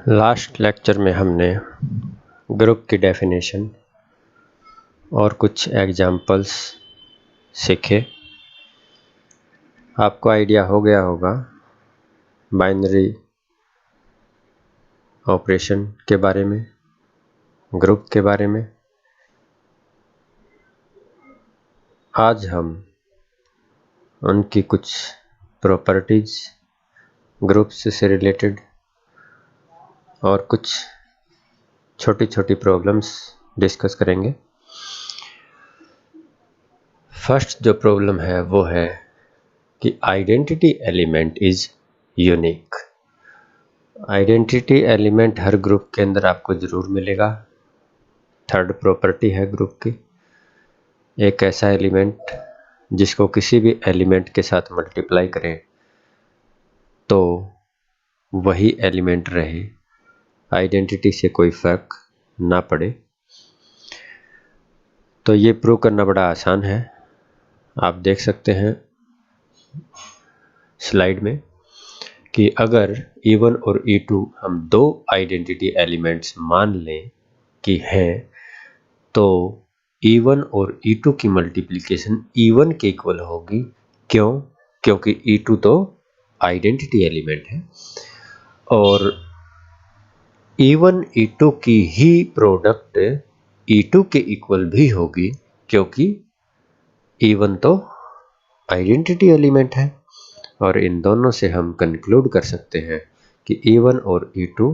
Last lecture में हमने group की डेफिनेशन और कुछ एग्जाम्पल्स सीखे। आपको आइडिया हो गया होगा बाइनरी ऑपरेशन के बारे में, ग्रुप के बारे में। आज हम उनकी कुछ प्रॉपर्टीज, ग्रुप्स से रिलेटेड और कुछ छोटी छोटी प्रॉब्लम्स डिस्कस करेंगे। फर्स्ट जो प्रॉब्लम है वो है कि identity element is unique. Identity element her group के अंदर आपको ज़रूर मिलेगा। थर्ड प्रॉपर्टी है ग्रुप की, एक ऐसा एलिमेंट जिसको किसी भी एलिमेंट के साथ मल्टीप्लाई करें तो वही एलिमेंट रहे, आइडेंटिटी से कोई फर्क ना पड़े। तो ये प्रूव करना बड़ा आसान है। आप देख सकते हैं स्लाइड में कि अगर E1 और E2 हम दो आइडेंटिटी एलिमेंट्स मान लें कि हैं, तो E1 और E2 की मल्टीप्लिकेशन E1 के इक्वल होगी। क्यों? क्योंकि E2 तो आइडेंटिटी एलिमेंट है और E1 E2 की ही प्रोडक्ट E2 के इक्वल भी होगी, क्योंकि E1 तो आइडेंटिटी एलिमेंट है। और इन दोनों से हम कंक्लूड कर सकते हैं कि E1 और E2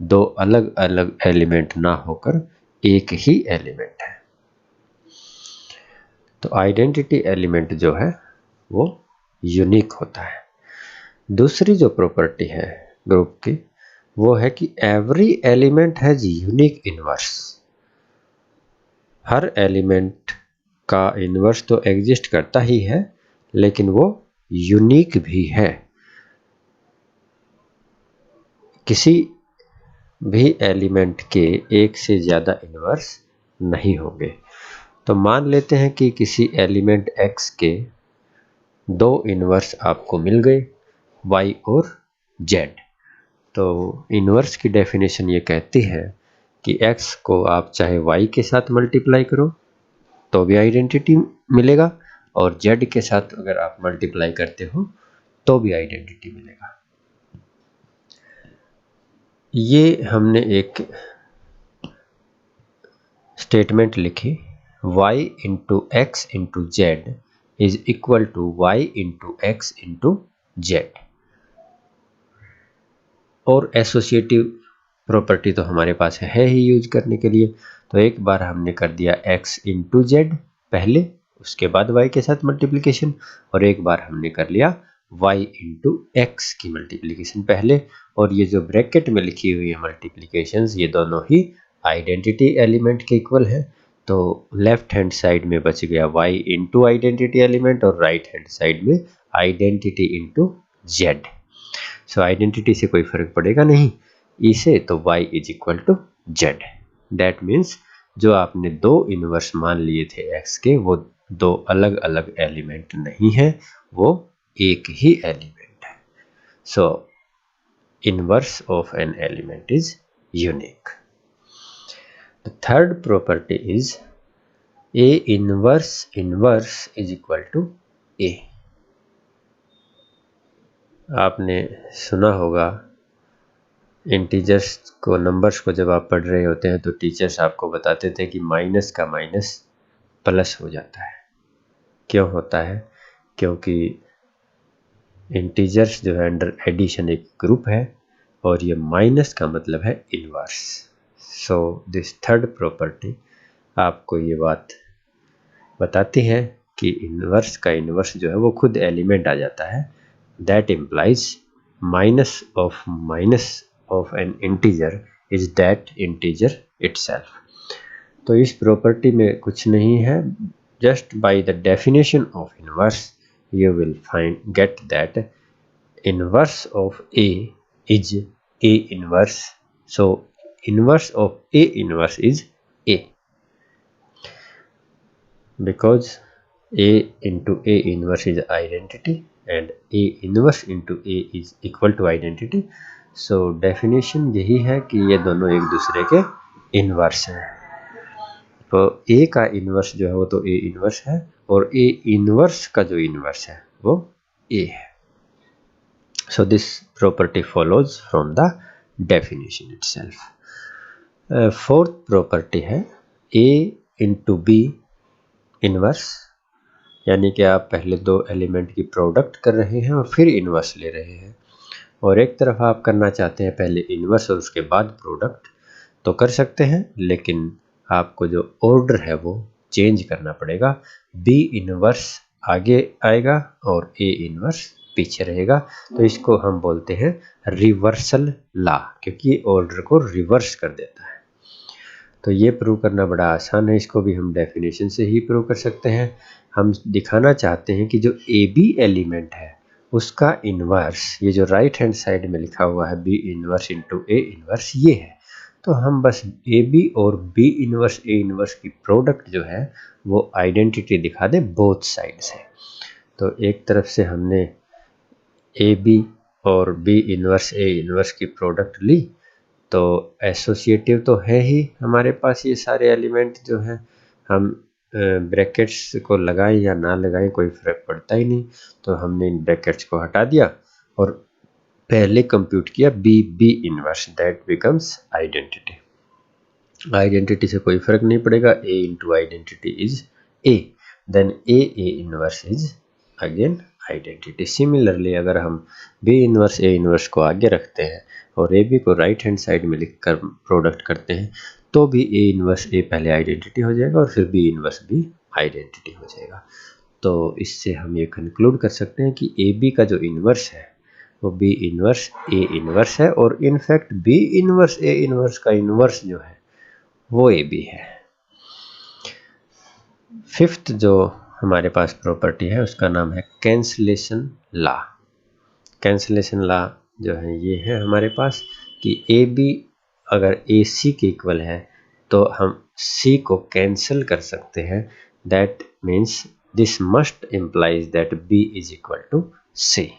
दो अलग अलग एलिमेंट ना होकर एक ही एलिमेंट है। तो आइडेंटिटी एलिमेंट जो है वो यूनिक होता है। दूसरी जो प्रॉपर्टी है ग्रुप की वो है कि every element has unique inverse. Her element का इनवर्स तो एग्जिस्ट करता ही है, लेकिन वो यूनिक भी है। किसी भी एलिमेंट के एक से ज़्यादा इनवर्स नहीं होंगे। तो मान लेते हैं कि किसी एलिमेंट x के दो इनवर्स आपको मिल गए, y और z। तो इनवर्स की डेफिनेशन ये कहती है कि x को आप चाहे y के साथ मल्टीप्लाई करो तो भी आइडेंटिटी मिलेगा, और z के साथ अगर आप मल्टीप्लाई करते हो तो भी आइडेंटिटी मिलेगा। ये हमने एक स्टेटमेंट लिखी, y into x into z is equal to y into x into z. और एसोसिएटिव प्रॉपर्टी तो हमारे पास है ही यूज करने के लिए। तो एक बार हमने कर दिया x इंटू जेड पहले, उसके बाद y के साथ मल्टीप्लिकेशन, और एक बार हमने कर लिया y इंटू एक्स की मल्टीप्लिकेशन पहले। और ये जो ब्रैकेट में लिखी हुई है मल्टीप्लिकेशंस, ये दोनों ही आइडेंटिटी एलिमेंट के इक्वल है। तो लेफ्ट हैंड साइड में बच गया y इंटू आइडेंटिटी एलिमेंट और राइट हैंड साइड में identity into z. So identity से कोई फर्क पड़ेगा नहीं इसे, तो y इज इक्वल टू जेड। दैट मीन्स जो आपने दो इनवर्स मान लिए थे x के, वो दो अलग अलग एलिमेंट नहीं है, वो एक ही एलिमेंट है। So inverse of an element is unique. The third property is A inverse inverse is equal to A। आपने सुना होगा इंटीजर्स को, नंबर्स को जब आप पढ़ रहे होते हैं तो टीचर्स आपको बताते थे कि माइनस का माइनस प्लस हो जाता है। क्यों होता है? क्योंकि इंटीजर्स जो है अंडर एडिशन एक ग्रुप है और ये माइनस का मतलब है inverse. So this third property आपको ये बात बताती है कि इनवर्स का इनवर्स जो है वो खुद एलिमेंट आ जाता है। That implies minus of N integer is that integer itself. तो इस प्रॉपर्टी में कुछ नहीं है, just by the definition of inverse you will get that inverse of A is A inverse. So inverse of A inverse is A, because A into A inverse is identity and A inverse into A is equal to identity. So definition यही है कि ये दोनों एक दूसरे के inverse हैं। तो ए का इन्वर्स जो है वो तो ए इन्वर्स है, और ए इन्वर्स का जो इन्वर्स है वो ए है। So this property follows from the definition itself. Fourth property है ए इंटू बी इन्वर्स, यानी कि आप पहले दो एलिमेंट की प्रोडक्ट कर रहे हैं और फिर इन्वर्स ले रहे हैं, और एक तरफ आप करना चाहते हैं पहले इन्वर्स और उसके बाद प्रोडक्ट, तो कर सकते हैं, लेकिन आपको जो ऑर्डर है वो चेंज करना पड़ेगा। बी इन्वर्स आगे आएगा और ए इन्वर्स पीछे रहेगा, तो इसको हम बोलते हैं रिवर्सल लॉ, क्योंकि ये ऑर्डर को रिवर्स कर देता है। तो ये प्रूव करना बड़ा आसान है, इसको भी हम डेफिनेशन से ही प्रूव कर सकते हैं। हम दिखाना चाहते हैं कि जो ए बी एलिमेंट है उसका इन्वर्स, ये जो राइट हैंड साइड में लिखा हुआ है B inverse into A inverse, ये है। तो हम बस ए बी और बी इन्वर्स ए इन्वर्स की प्रोडक्ट जो है वो आइडेंटिटी दिखा दें बोथ साइड से। तो एक तरफ से हमने ए बी और बी इन्वर्स ए इन्वर्स की प्रोडक्ट ली, तो एसोसिएटिव तो है ही हमारे पास, ये सारे एलिमेंट जो हैं, हम ब्रैकेट्स को लगाएं या ना लगाएं कोई फर्क पड़ता ही नहीं, तो हमने इन ब्रैकेट्स को हटा दिया और पहले कंप्यूट किया B B inverse, that becomes identity. Identity से कोई फर्क नहीं पड़ेगा, A into identity is A, then A inverse is again identity. Similarly अगर हम बी इनवर्स ए इनवर्स को आगे रखते हैं और ए बी को राइट हैंड साइड में लिख कर प्रोडक्ट करते हैं, तो भी ए इनवर्स ए पहले आइडेंटिटी हो जाएगा और फिर बी इनवर्स बी आइडेंटिटी हो जाएगा। तो इससे हम ये कंक्लूड कर सकते हैं कि ए बी का जो इनवर्स है वो बी इनवर्स ए इनवर्स है, और in fact b inverse a inverse का इनवर्स जो है वो ए बी है। फिफ्थ जो हमारे पास प्रॉपर्टी है उसका नाम है कैंसलेशन लॉ। कैंसलेशन लॉ जो है ये है हमारे पास कि ए बी अगर ए सी के इक्वल है तो हम सी को कैंसिल कर सकते हैं, that means this must implies that B is equal to C.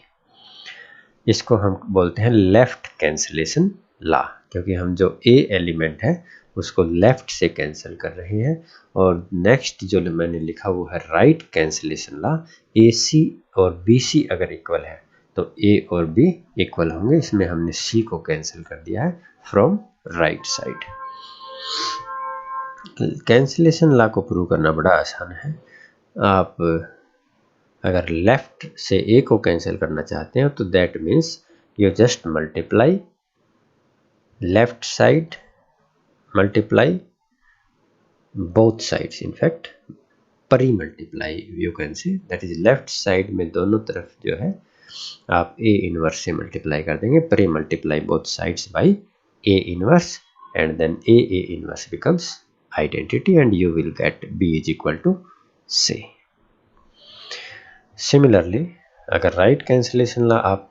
इसको हम बोलते हैं लेफ्ट कैंसिलेशन लॉ, क्योंकि हम जो ए एलिमेंट है उसको लेफ्ट से कैंसिल कर रहे हैं, और नेक्स्ट जो मैंने लिखा वो है राइट कैंसिलेशन लॉ। ए सी और बी सी अगर इक्वल है तो ए और बी इक्वल होंगे, इसमें हमने सी को कैंसिल कर दिया है from right side. Cancellation law को प्रूव करना बड़ा आसान है। आप अगर लेफ्ट से ए को कैंसिल करना चाहते हैं तो that means you just multiply left side multiply both sides, in fact परी multiply you can say, that is left side में दोनों तरफ जो है आप ए इनवर्स से मल्टीप्लाई कर देंगे, pre multiply both sides by A inverse, and then A inverse becomes identity and you will get B is equal to C. Similarly अगर राइट कैंसिलेशन लॉ आप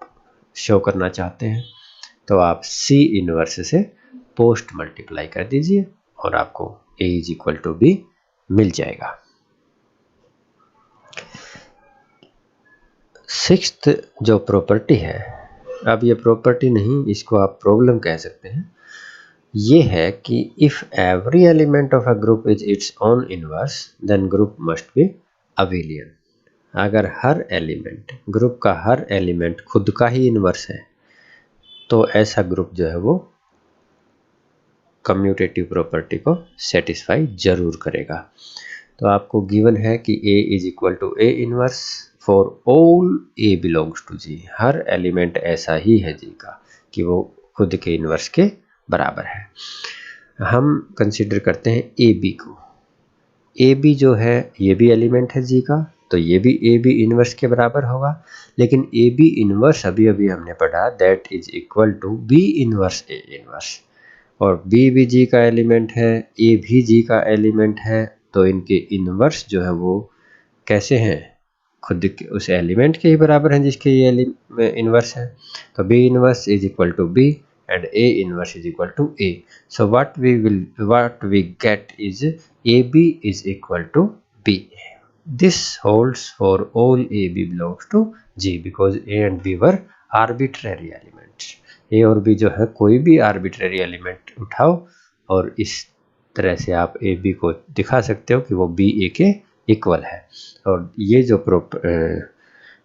शो करना चाहते हैं तो आप सी इनवर्स से पोस्ट मल्टीप्लाई कर दीजिए और आपको a is equal to B मिल जाएगा। सिक्स्थ जो प्रॉपर्टी है, अब ये प्रॉपर्टी नहीं, इसको आप प्रॉब्लम कह सकते हैं, ये है कि if every element of a group is its own inverse then group must be abelian. अगर हर एलिमेंट, ग्रुप का हर एलिमेंट खुद का ही इनवर्स है तो ऐसा ग्रुप जो है वो कम्यूटेटिव प्रॉपर्टी को सेटिस्फाई जरूर करेगा। तो आपको गिवन है कि A is equal to A inverse for all A belongs to G। हर एलिमेंट ऐसा ही है G का कि वो खुद के इनवर्स के बराबर है। हम कंसिडर करते हैं ए बी को। ए बी जो है ये भी एलिमेंट है G का, तो ये भी ए बी इनवर्स के बराबर होगा, लेकिन ए बी इनवर्स अभी अभी हमने पढ़ा that is equal to b inverse a inverse, और बी भी जी का एलिमेंट है, ए भी जी का एलिमेंट है, तो इनके इनवर्स जो है वो कैसे हैं, खुद के उस एलिमेंट के ही बराबर हैं जिसके ये इनवर्स है। तो B inverse is equal to B and A inverse is equal to A. So what we get is A B is equal to B. This holds for all A B belongs to G because A and B were arbitrary elements. A और B जो है कोई भी arbitrary element उठाओ और इस तरह से आप ए बी को दिखा सकते हो कि वो बी ए के इक्वल है। और ये जो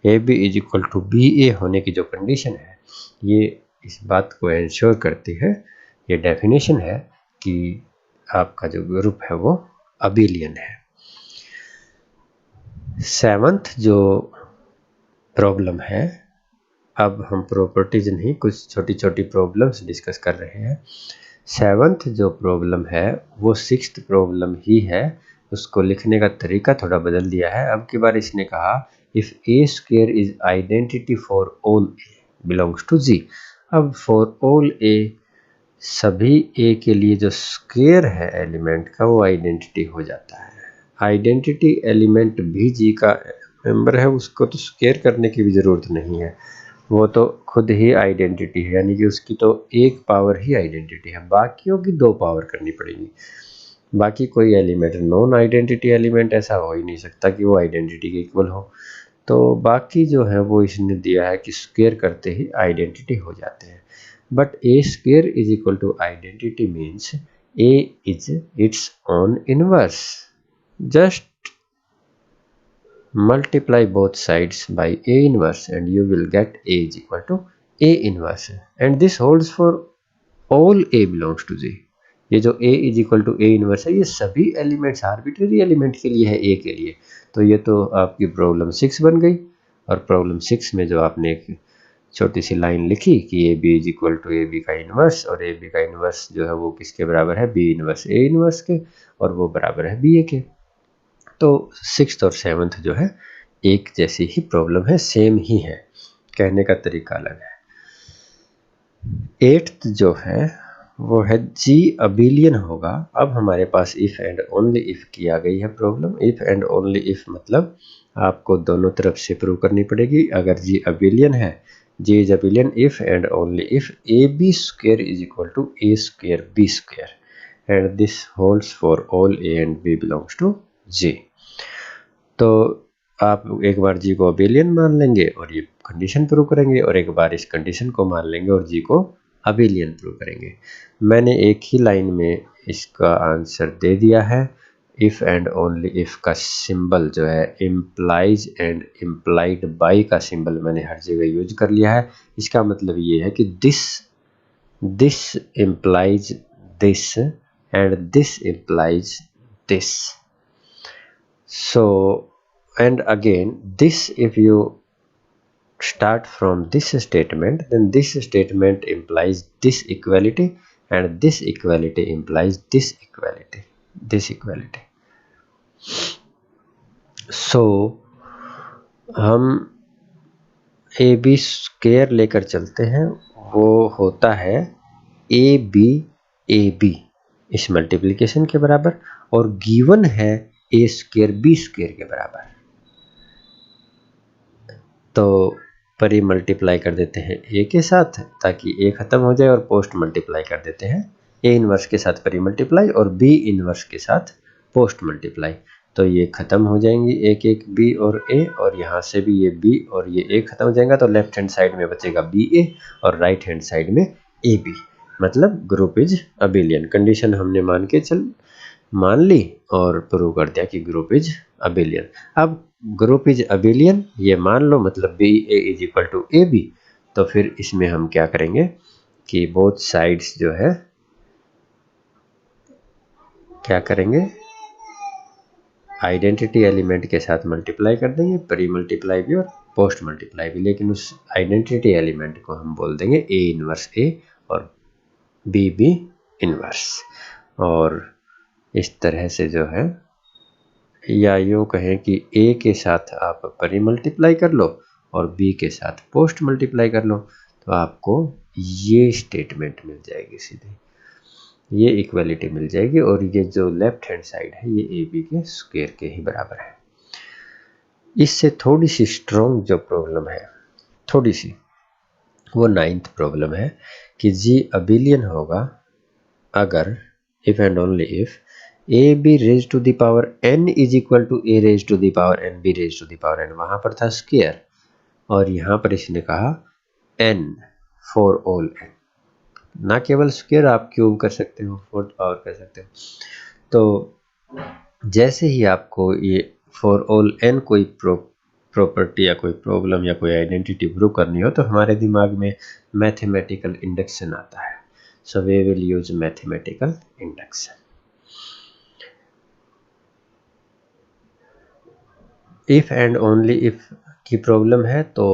A B is equal to B A होने की जो कंडीशन है, ये इस बात को इंश्योर करती है, ये डेफिनेशन है कि आपका जो ग्रुप है वो अबेलियन है। सेवंथ जो प्रॉब्लम है, अब हम प्रॉपर्टीज नहीं, कुछ छोटी छोटी प्रॉब्लम्स डिस्कस कर रहे हैं। सेवंथ जो प्रॉब्लम है वो सिक्स्थ प्रॉब्लम ही है, उसको लिखने का तरीका थोड़ा बदल दिया है। अब की बार इसने कहा if A square is identity for all A belongs to G. अब फॉर ऑल ए, सभी ए के लिए जो स्क्वायर है एलिमेंट का वो आइडेंटिटी हो जाता है। आइडेंटिटी एलिमेंट भी जी का मेंबर है, उसको तो स्क्वायर करने की भी ज़रूरत नहीं है, वो तो खुद ही आइडेंटिटी है, यानी कि उसकी तो एक पावर ही आइडेंटिटी है, बाकियों की दो पावर करनी पड़ेगी। बाकी कोई एलिमेंट, नॉन आइडेंटिटी एलिमेंट ऐसा हो ही नहीं सकता कि वो आइडेंटिटी के इक्वल हो। तो बाकी जो है वो इसने दिया है कि स्क्वायर करते ही आइडेंटिटी हो जाते हैं। But a square is equal to identity means a is its own inverse. Just multiply both sides by A inverse and you will get A is equal to A inverse, and this holds for all A belongs to G। ये जो A is equal to A inverse है, ये सभी elements, arbitrary element के लिए है, A के लिए। तो ये तो आपकी प्रॉब्लम 6 बन गई। और प्रॉब्लम 6 में जो आपने एक छोटी सी लाइन लिखी कि a B is equal to A b का इन्वर्स, और ए बी का इन्वर्स जो है वो किसके बराबर है, बी इन्वर्स ए इन्वर्स के, और वो बराबर है बी ए के। तो सिक्स्थ और सेवन्थ जो है एक जैसी ही प्रॉब्लम है, सेम ही है, कहने का तरीका अलग है। एट्थ जो है वो है जी अबेलियन होगा। अब हमारे पास इफ़ एंड ओनली इफ़ की आ गई है problem. If and only if मतलब आपको दोनों तरफ से प्रूव करनी पड़ेगी। अगर जी अबेलियन है, G is abelian if and only if A B square is equal to A square B square and this holds for all A and B belongs to G. तो आप एक बार जी को abelian मान लेंगे और ये condition prove करेंगे, और एक बार इस कंडीशन को मान लेंगे और जी को अबेलियन प्रूव करेंगे। मैंने एक ही लाइन में इसका आंसर दे दिया है। इफ़ एंड ओनली इफ़ का सिंबल जो है इम्प्लाइज एंड इम्प्लाइड बाई का सिंबल मैंने हर जगह यूज कर लिया है। इसका मतलब ये है कि this implies this and this implies this. So, and again this, if you start from this statement, then this statement implies this equality and this equality implies this equality। So हम ए B square लेकर चलते हैं, वो होता है a B इस multiplication के बराबर, और गिवन है ए स्क्वायर बी स्क्वायर के बराबर। तो परी मल्टीप्लाई कर देते हैं ए के साथ ताकि ए खत्म हो जाए, और पोस्ट मल्टीप्लाई कर देते हैं ए इनवर्स के साथ परी मल्टीप्लाई और बी इनवर्स के साथ पोस्ट मल्टीप्लाई। तो ये खत्म हो जाएंगी एक एक बी और ए, और यहाँ से भी ये बी और ये ए खत्म हो जाएगा। तो लेफ्ट हैंड साइड में बचेगा बी ए और राइट हैंड साइड में ए बी, मतलब ग्रुप इज अबेलियन। कंडीशन हमने मान ली और प्रूव कर दिया कि ग्रुप इज अबेलियन। अब ग्रुप इज अबेलियन ये मान लो, मतलब b a is equal to A b. तो फिर इसमें हम क्या करेंगे कि बोथ साइड्स जो है क्या करेंगे, आइडेंटिटी एलिमेंट के साथ मल्टीप्लाई कर देंगे, प्री मल्टीप्लाई भी और पोस्ट मल्टीप्लाई भी, लेकिन उस आइडेंटिटी एलिमेंट को हम बोल देंगे ए इनवर्स ए और बी बी इनवर्स। और इस तरह से जो है, या यूँ कहें कि ए के साथ आप परी मल्टीप्लाई कर लो और बी के साथ पोस्ट मल्टीप्लाई कर लो, तो आपको ये स्टेटमेंट मिल जाएगी सीधे, ये इक्वलिटी मिल जाएगी। और ये जो लेफ्ट हैंड साइड है ये ए बी के स्क्वायर के ही बराबर है। इससे थोड़ी सी स्ट्रॉन्ग जो प्रॉब्लम है, थोड़ी सी, वो 9th प्रॉब्लम है कि जी अबेलियन होगा अगर if and only if a B raise to the power n is equal to A raise to the power n b raise to the power n। वहाँ पर था स्क्वायर और यहाँ पर इसने कहा n फॉर ऑल n। ना केवल स्क्वायर, आप क्यूब कर सकते हो, फोर्थ पावर कर सकते हो। तो जैसे ही आपको ये फॉर ऑल एन कोई प्रॉपर्टी या कोई प्रॉब्लम या कोई आइडेंटिटी प्रूव करनी हो तो हमारे दिमाग में मैथमेटिकल इंडक्शन आता है। So we will use mathematical induction. If and only if की प्रॉब्लम है तो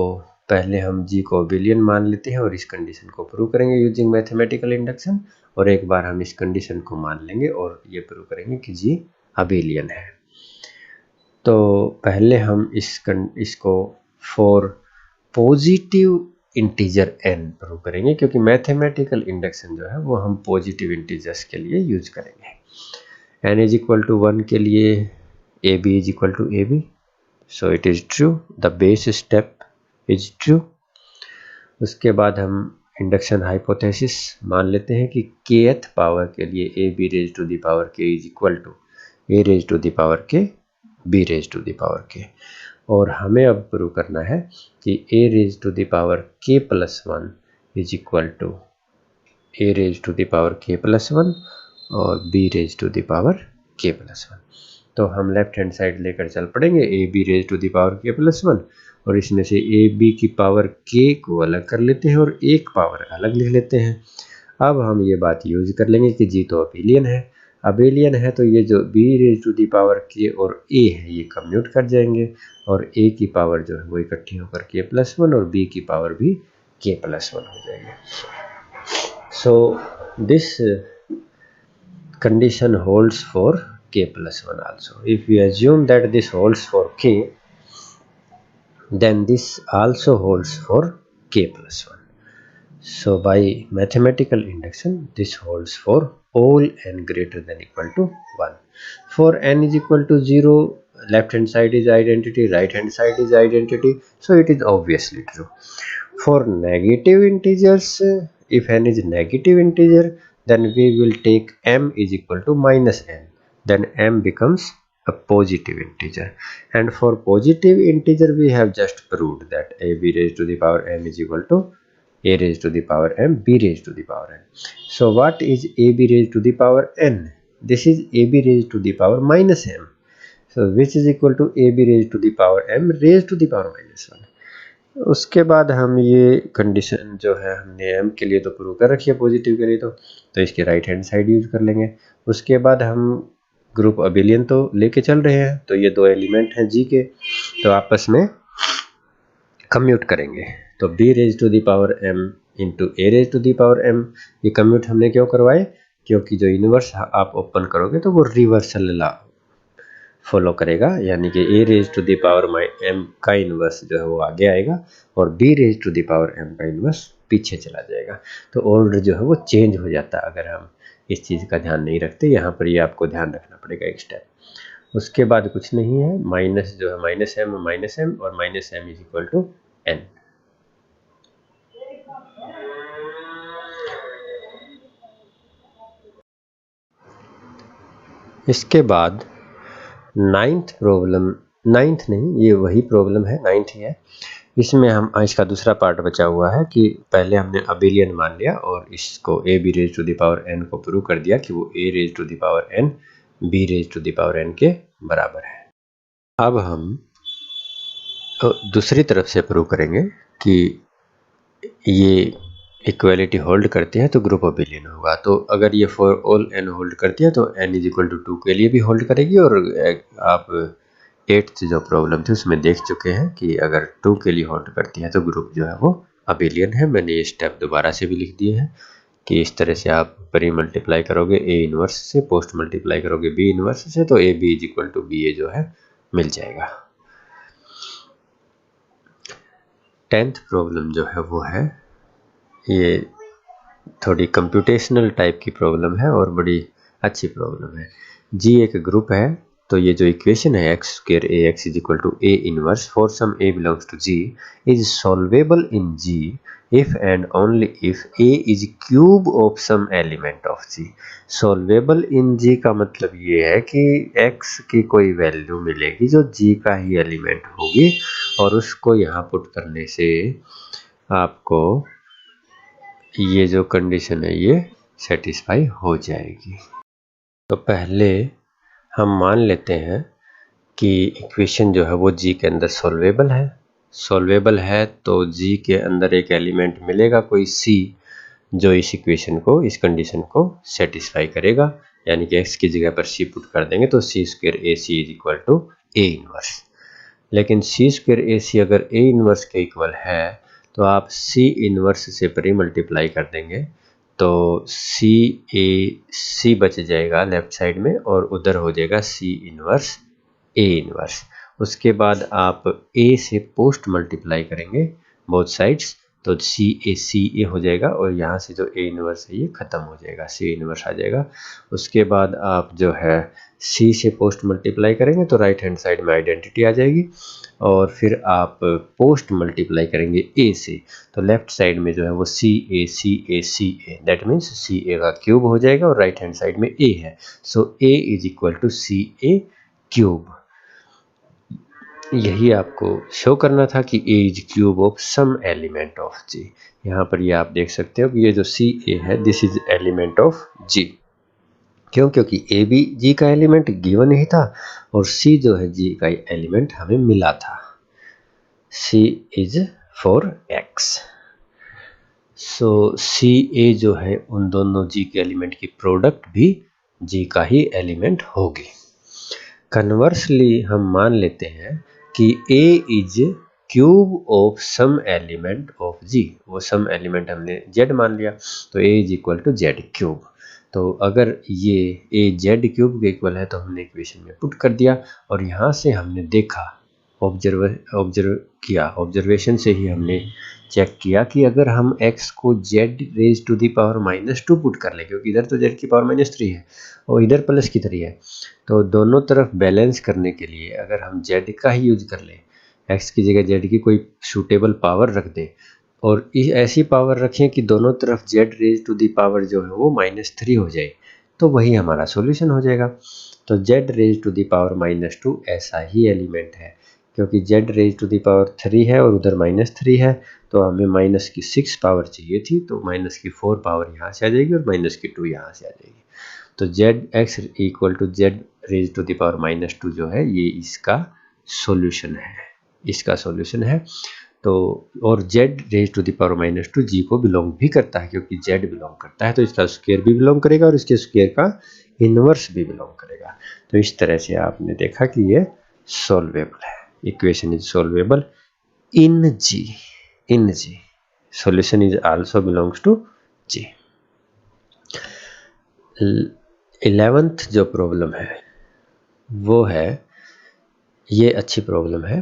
पहले हम जी को अबेलियन मान लेते हैं और इस कंडीशन को प्रूव करेंगे यूजिंग मैथमेटिकल इंडक्शन, और एक बार हम इस कंडीशन को मान लेंगे और ये प्रूव करेंगे कि जी अबेलियन है। तो पहले हम इसको for positive integer n prove करेंगे, क्योंकि मैथमेटिकल इंडक्शन जो है वो हम पॉजिटिव इंटीजर्स के लिए यूज करेंगे। n इज इक्वल टू 1 के लिए A B is equal to A b, so it is true, the base step is true. उसके बाद हम इंडक्शन हाइपोथेसिस मान लेते हैं कि kth पावर के लिए A B raise to the power K is equal to A raise to the power K B raise to the power के, और हमें अब प्रूव करना है कि A raise to the power के plus 1 is equal to A raise to the power के plus 1 और B raise to the power के प्लस 1। तो हम लेफ्ट हैंड साइड लेकर चल पड़ेंगे A B raise to the power के प्लस 1, और इसमें से ए बी की पावर के को अलग कर लेते हैं और एक पावर अलग लिख लेते हैं। अब हम ये बात यूज कर लेंगे कि जी तो अबेलियन है, अबेलियन है तो ये जो b raise to the power के और ए है ये कम्यूट कर जाएंगे, और ए की पावर जो है वो इकट्ठी होकर के प्लस 1 और बी की पावर भी के प्लस 1 हो जाएगी। So this condition holds for k plus 1 also. If we assume that this holds for k, then this also holds for k plus 1. So by mathematical induction, this holds for all n greater than equal to 1. For n is equal to 0, left hand side is identity, right hand side is identity, so it is obviously true. For negative integers, if n is negative integer, then we will take m is equal to minus n, then m becomes a positive integer. And for positive integer, we have just proved that a b raised to the power m is equal to a raised to the power m b raised to the power n. So what is a b raised to the power n? This is a b raised to the power minus m, so which is equal to a b raised to the power m raised to the power minus 1. उसके बाद हम ये condition जो है हमने m के लिए तो प्रूव कर रखी है पॉजिटिव के लिए, तो इसके राइट हैंड साइड यूज कर लेंगे। उसके बाद हम ग्रुप अबेलियन तो लेके चल रहे हैं, तो ये दो एलिमेंट हैं जी के, तो आपस में कम्यूट करेंगे। तो b raise to the power m into a raise to the power m, ये कम्यूट हमने क्यों करवाए? क्योंकि जो इनवर्स आप ओपन करोगे तो वो रिवर्सल ला फॉलो करेगा, यानी कि a raise to the power m का इनवर्स जो है वो आगे आएगा और b raise to the power m का इनवर्स पीछे चला जाएगा। तो ऑर्डर जो है वो चेंज हो जाता है अगर हम इस चीज़ का ध्यान नहीं रखते। यहाँ पर ये आपको ध्यान रखना पड़ेगा एक स्टेप। उसके बाद कुछ नहीं है, माइनस जो है माइनस m और minus m is equal to n। इसके बाद नाइन्थ प्रॉब्लम, नाइन्थ नहीं ये वही प्रॉब्लम है, नाइन्थ ही है। इसमें हम इसका दूसरा पार्ट बचा हुआ है कि पहले हमने अबेलियन मान लिया और इसको a B raise to the power n को प्रूव कर दिया कि वो a raise to the power n b raise to the power n के बराबर है। अब हम दूसरी तरफ से प्रूव करेंगे कि ये इक्वालिटी होल्ड करते हैं तो ग्रुप अबेलियन होगा। तो अगर ये फॉर ऑल n होल्ड करती है तो n इज इक्वल टू 2 के लिए भी होल्ड करेगी, और आप 8th जो प्रॉब्लम थी उसमें देख चुके हैं कि अगर 2 के लिए होल्ड करती है तो ग्रुप जो है वो अबेलियन है। मैंने ये स्टेप दोबारा से भी लिख दिए हैं कि इस तरह से आप परी मल्टीप्लाई करोगे ए इनवर्स से, पोस्ट मल्टीप्लाई करोगे बी इनवर्स से, तो A B is equal to B A जो है मिल जाएगा। 10th प्रॉब्लम जो है वो है, ये थोड़ी कंप्यूटेशनल टाइप की प्रॉब्लम है और बड़ी अच्छी प्रॉब्लम है। जी एक ग्रुप है, तो ये जो इक्वेशन है X square A X is equal to A inverse for some A belongs to G is solvable in G if and only if A is cube of some element of G. Solvable in G का मतलब ये है कि x की कोई value मिलेगी जो जी का ही एलिमेंट होगी, और उसको यहाँ पुट करने से आपको ये जो कंडीशन है ये सेटिस्फाई हो जाएगी। तो पहले हम मान लेते हैं कि इक्वेशन जो है वो जी के अंदर सॉल्वेबल है। सॉल्वेबल है तो जी के अंदर एक एलिमेंट मिलेगा कोई सी, जो इस इक्वेशन को, इस कंडीशन को सेटिस्फाई करेगा। यानी कि x की जगह पर c पुट कर देंगे तो C square A C is equal to A inverse. लेकिन सी स्क्वायर ए सी अगर ए इनवर्स के इक्वल है तो आप सी इनवर्स से परी मल्टीप्लाई कर देंगे तो सी ए सी बच जाएगा लेफ्ट साइड में और उधर हो जाएगा सी इनवर्स ए इनवर्स। उसके बाद आप ए से पोस्ट मल्टीप्लाई करेंगे बोथ साइड्स तो सी ए हो जाएगा और यहाँ से जो ए इनवर्स है ये ख़त्म हो जाएगा, सी इनवर्स आ जाएगा। उसके बाद आप जो है सी से पोस्ट मल्टीप्लाई करेंगे तो राइट हैंड साइड में आइडेंटिटी आ जाएगी और फिर आप पोस्ट मल्टीप्लाई करेंगे ए से तो लेफ्ट साइड में जो है वो सी ए दैट मीन्स सी ए का क्यूब हो जाएगा और राइट हैंड साइड में ए है so A is equal to C A cube. यही आपको शो करना था कि A is cube of some element of G. यहाँ पर ये आप देख सकते हो कि ये जो सी ए है दिस इज एलिमेंट ऑफ जी। क्यों? क्योंकि ए भी जी का एलिमेंट गिवन ही था और सी जो है जी का एलिमेंट हमें मिला था। सी इज फॉर एक्स। सो सी ए जो है उन दोनों जी के एलिमेंट की प्रोडक्ट भी जी का ही एलिमेंट होगी। कन्वर्सली हम मान लेते हैं कि A is cube of some element of G। वो सम एलिमेंट हमने Z मान लिया तो A is equal to Z cube. तो अगर ये A Z क्यूब के इक्वल है तो हमने इक्वेशन में पुट कर दिया और यहाँ से हमने देखा, ऑब्जर्वेशन से ही हमने चेक किया कि अगर हम x को z raise to the power -2 put कर ले, क्योंकि इधर तो z की पावर -3 है और इधर प्लस की 3 है, तो दोनों तरफ बैलेंस करने के लिए अगर हम z का ही यूज कर ले, x की जगह z की कोई सूटेबल पावर रख दें और ऐसी पावर रखें कि दोनों तरफ z raise to the power जो है वो -3 हो जाए, तो वही हमारा सॉल्यूशन हो जाएगा। तो z raise to the power -2 ऐसा ही एलिमेंट है, क्योंकि z raise to the power 3 है और उधर -3 है तो हमें माइनस की 6 पावर चाहिए थी, तो माइनस की 4 पावर यहाँ से आ जाएगी और माइनस की 2 यहाँ से आ जाएगी। तो z(x) equal to z raise to the power -2 जो है ये इसका सॉल्यूशन है, इसका सॉल्यूशन है। तो और z raise to the power -2 G को बिलोंग भी करता है, क्योंकि z बिलोंग करता है तो इसका स्क्वायर भी बिलोंग करेगा और इसके स्क्वायर का इनवर्स भी बिलोंग करेगा। तो इस तरह से आपने देखा कि ये सॉल्वेबल है, equation is solvable in G. Solution is also belongs to G। 11th जो प्रॉब्लम है वो है, ये अच्छी प्रॉब्लम है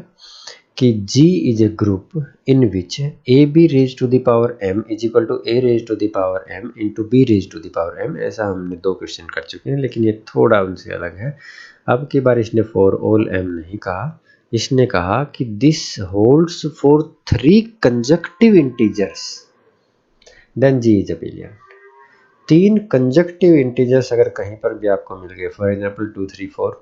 कि G is a group in which AB raised to the power m is equal to A raised to the power m into B raised to the power m। ऐसा हमने 2 क्वेश्चन कर चुके हैं, लेकिन ये थोड़ा उनसे अलग है। अब की बार इसने फॉर ऑल m नहीं कहा, इसने कहा कि this holds for 3 conjunctive integers then G is abelian. 3 conjunctive integers अगर कहीं पर भी आपको मिल गए, फॉर एग्जांपल 2 3 4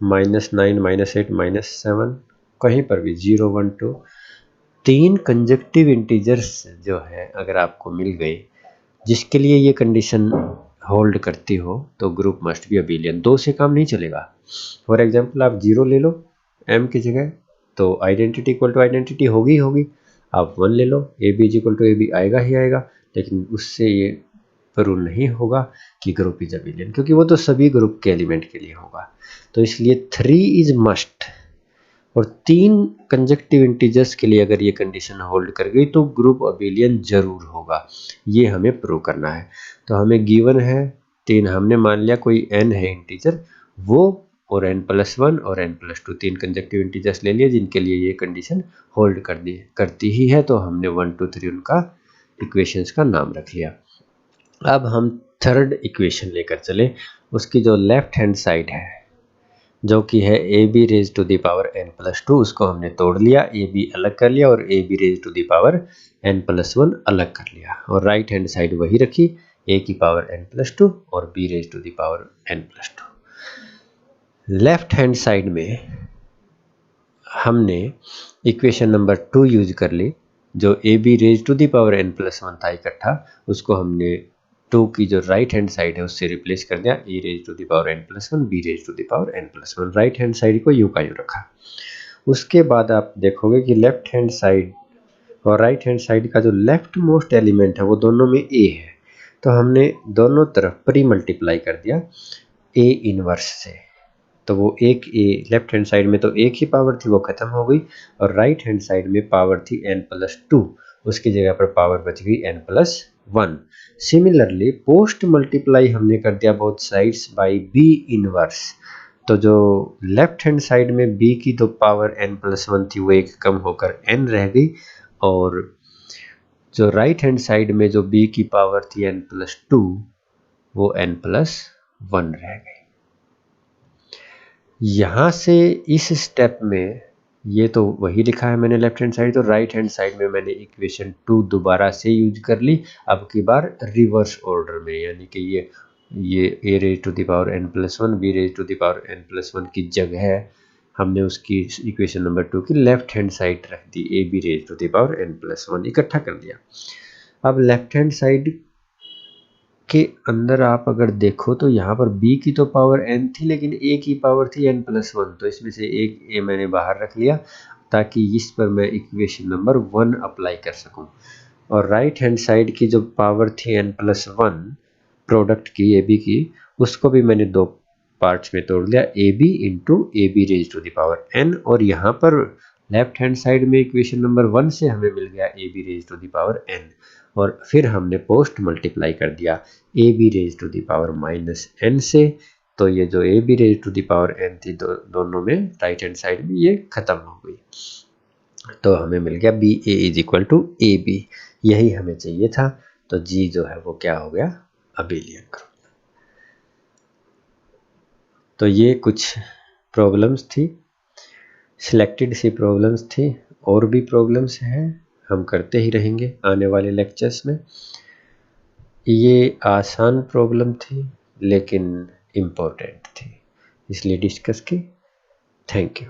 -9 -8 -7, कहीं पर भी 0 1 2, 3 कंजक्टिव इंटीजर्स जो है अगर आपको मिल गए जिसके लिए ये कंडीशन होल्ड करती हो तो ग्रुप मस्ट बी अबिलियन। 2 से काम नहीं चलेगा। फॉर एग्जांपल आप 0 ले लो m की जगह तो आइडेंटिटी इक्वल टू आइडेंटिटी होगी होगी। आप 1 ले लो, A B is equal to A B आएगा ही आएगा, लेकिन उससे ये प्रूव नहीं होगा कि ग्रुप इज अबिलियन, क्योंकि वो तो सभी ग्रुप के एलिमेंट के लिए होगा। तो इसलिए 3 इज मस्ट, और 3 कंजक्टिव इंटीजर्स के लिए अगर ये कंडीशन होल्ड कर गई तो ग्रुप अबिलियन जरूर होगा, ये हमें प्रूव करना है। तो हमें गिवन है 3, हमने मान लिया कोई n है इंटीजर, वो और n+1 और n+2 3 कंजक्टिव इंटीजर्स ले लिए जिनके लिए ये कंडीशन होल्ड करती ही है, तो हमने 1 2 3 उनका इक्वेशंस का नाम रख लिया। अब हम थर्ड इक्वेशन लेकर चले, उसकी जो लेफ्ट हैंड साइड है जो कि है a B raise to the power n+2, उसको हमने तोड़ लिया, ए बी अलग कर लिया और a B raise to the power n+1 अलग कर लिया, और राइट हैंड साइड वही रखी, ए की पावर n+2 और B raise to the power n+2। Left hand side में हमने इक्वेशन नंबर 2 यूज कर ली, जो A B raise to the power n plus 1 था इकट्ठा, उसको हमने 2 की जो राइट हैंड साइड है उससे रिप्लेस कर दिया, A raise to the power n plus 1 B raise to the power n plus 1, right hand side को यूं का यूं रखा। उसके बाद आप देखोगे कि लेफ्ट हैंड साइड और राइट हैंड साइड का जो लेफ्ट मोस्ट एलिमेंट है वो दोनों में ए है, तो हमने दोनों तरफ प्री मल्टीप्लाई कर दिया ए इनवर्स से। तो वो एक ए लेफ्ट हैंड साइड में तो एक ही पावर थी वो खत्म हो गई, और राइट हैंड साइड में पावर थी n प्लस 2, उसकी जगह पर पावर बच गई n plus 1। Similarly post multiply हमने कर दिया both sides by b inverse, तो जो लेफ्ट हैंड साइड में b की तो पावर n प्लस 1 थी वो एक कम होकर n रह गई, और जो राइट हैंड साइड में जो b की पावर थी n प्लस 2 वो n प्लस 1 रह गई। यहाँ से इस स्टेप में ये तो वही लिखा है मैंने लेफ्ट हैंड साइड, तो राइट हैंड साइड में मैंने इक्वेशन 2 दोबारा से यूज कर ली, अब की बार रिवर्स ऑर्डर में, यानी कि ये A raise to the power n plus 1 B raise to the power n plus 1 की जगह हमने उसकी इक्वेशन नंबर 2 की लेफ्ट हैंड साइड रख दी, A B raise to the power n plus 1 इकट्ठा कर दिया। अब लेफ्ट हैंड साइड के अंदर आप अगर देखो तो यहाँ पर b की तो पावर n थी, लेकिन a की पावर थी n प्लस 1, तो इसमें से एक a मैंने बाहर रख लिया ताकि इस पर मैं इक्वेशन नंबर 1 अप्लाई कर सकूं। और राइट हैंड साइड की जो पावर थी n प्लस 1 प्रोडक्ट की ए बी की, उसको भी मैंने दो पार्ट्स में तोड़ लिया, a b into a B raise to the power n, और यहाँ पर लेफ्ट हैंड साइड में इक्वेशन नंबर 1 से हमें मिल गया a B raise to the power n, और फिर हमने पोस्ट मल्टीप्लाई कर दिया a B raise to the power minus n से, तो ये जो A B raise to the power n थी दोनों में राइट हैंड साइड में ये खत्म हो गई, तो हमें मिल गया b a is equal to A b, यही हमें चाहिए था। तो जी जो है वो क्या हो गया, अबेलियन ग्रुप। तो ये कुछ प्रॉब्लम्स थी, सिलेक्टेड सी प्रॉब्लम्स थी, और भी प्रॉब्लम्स हैं हम करते ही रहेंगे आने वाले लेक्चर्स में। ये आसान प्रॉब्लम थी लेकिन इम्पोर्टेंट थी, इसलिए डिस्कस की। Thank you.